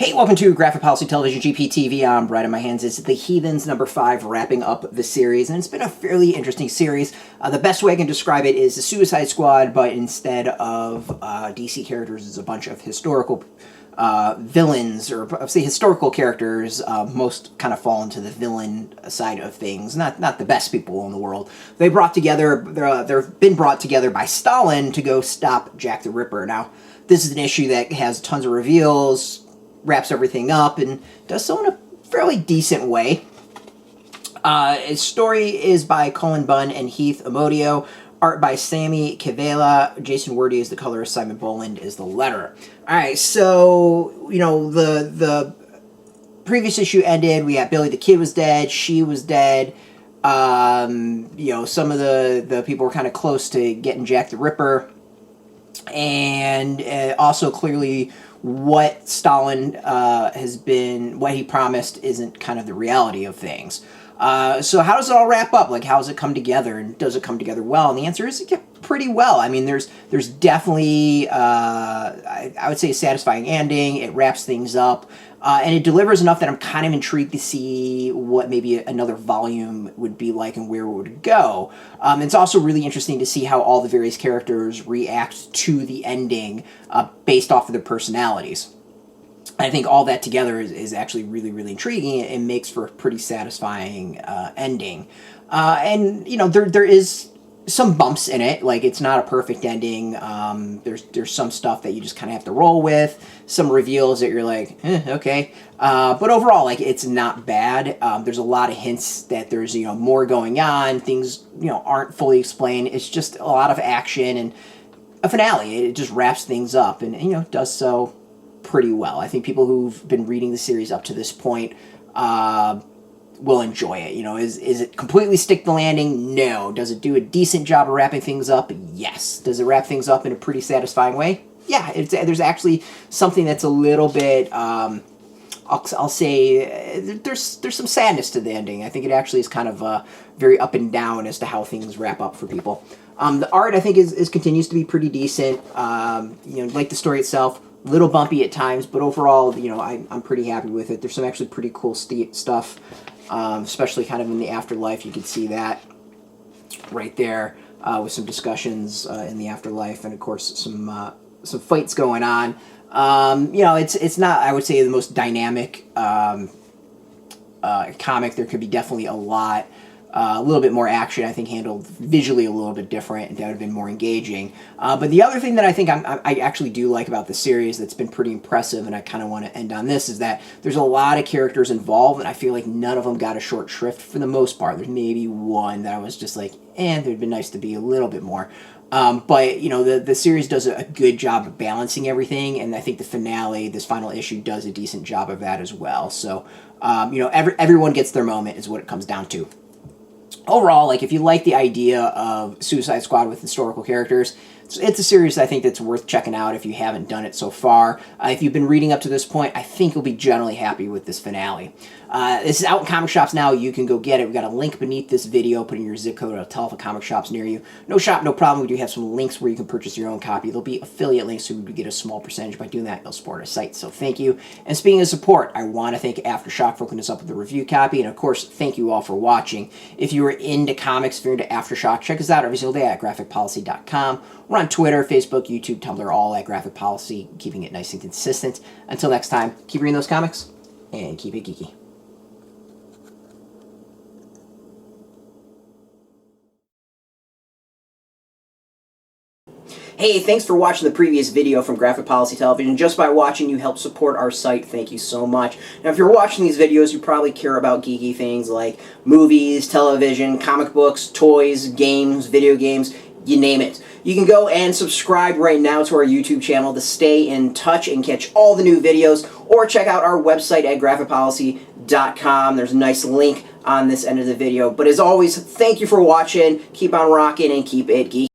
Hey, welcome to Graphic Policy Television GPTV. I'm right in my hands. It's the Heathens #5 wrapping up the series, and it's been a fairly interesting series. The best way I can describe it is the Suicide Squad, but instead of DC characters, it's a bunch of historical villains, or say historical characters. Most kind of fall into the villain side of things. Not the best people in the world. They've been brought together by Stalin to go stop Jack the Ripper. Now, this is an issue that has tons of reveals, wraps everything up, and does so in a fairly decent way. Its story is by Cullen, Bunn, and Heath, Amodio. Art by Sami Kivelä. Jason Wordie is the colorist. Simon Bowland is the letterer. Alright, so, you know, the previous issue ended. We had Billy the Kid was dead. She was dead. You know, some of the people were kind of close to getting Jack the Ripper. And also clearly what Stalin has been, what he promised isn't kind of the reality of things. So how does it all wrap up? Like, how does it come together, and does it come together well? And the answer is, pretty well. I mean, there's definitely, I would say, a satisfying ending. It wraps things up, and it delivers enough that I'm kind of intrigued to see what maybe another volume would be like and where it would go. It's also really interesting to see how all the various characters react to the ending based off of their personalities. I think all that together is actually really, really intriguing and makes for a pretty satisfying ending. And, you know, there is some bumps in it. Like, it's not a perfect ending. There's some stuff that you just kind of have to roll with. Some reveals that you're like, okay. But overall, like, it's not bad. There's a lot of hints that there's, you know, more going on. Things, you know, aren't fully explained. It's just a lot of action and a finale. It just wraps things up and you know, does so pretty well. I think people who've been reading the series up to this point will enjoy it. You know, is it completely stick the landing? No. Does it do a decent job of wrapping things up? Yes. Does it wrap things up in a pretty satisfying way? Yeah. There's actually something that's a little bit, I'll say, there's some sadness to the ending. I think it actually is kind of very up and down as to how things wrap up for people. The art, I think, continues to be pretty decent. You know, like the story itself, little bumpy at times, but overall, you know, I'm pretty happy with it. There's some actually pretty cool stuff, especially kind of in the afterlife. You can see that right there with some discussions in the afterlife, and of course some fights going on. You know, it's not, I would say, the most dynamic comic. There could be definitely a little bit more action, I think, handled visually a little bit different, and that would have been more engaging. But the other thing that I think I actually do like about the series that's been pretty impressive, and I kind of want to end on this, is that there's a lot of characters involved, and I feel like none of them got a short shrift for the most part. There's maybe one that I was just like, there'd been nice to be a little bit more. But, you know, the series does a good job of balancing everything, and I think the finale, this final issue, does a decent job of that as well. So, you know, everyone gets their moment is what it comes down to. Overall, like, if you like the idea of Suicide Squad with historical characters, it's a series I think that's worth checking out if you haven't done it so far. If you've been reading up to this point, I think you'll be generally happy with this finale. This is out in comic shops now. You can go get it. We've got a link beneath this video. Put in your zip code. It'll tell if a comic shop's near you. No shop, no problem. We do have some links where you can purchase your own copy. There'll be affiliate links, so we get a small percentage by doing that. You'll support our site, so thank you. And speaking of support, I want to thank AfterShock for hooking us up with the review copy. And, of course, thank you all for watching. If you are into comics, if you're into AfterShock, check us out every single day at graphicpolicy.com. We're on Twitter, Facebook, YouTube, Tumblr, all at Graphic Policy, keeping it nice and consistent. Until next time, keep reading those comics, and keep it geeky. Hey, thanks for watching the previous video from Graphic Policy Television. Just by watching, you help support our site. Thank you so much. Now, if you're watching these videos, you probably care about geeky things like movies, television, comic books, toys, games, video games, you name it. You can go and subscribe right now to our YouTube channel to stay in touch and catch all the new videos, or check out our website at graphicpolicy.com. There's a nice link on this end of the video. But as always, thank you for watching. Keep on rocking and keep it geeky.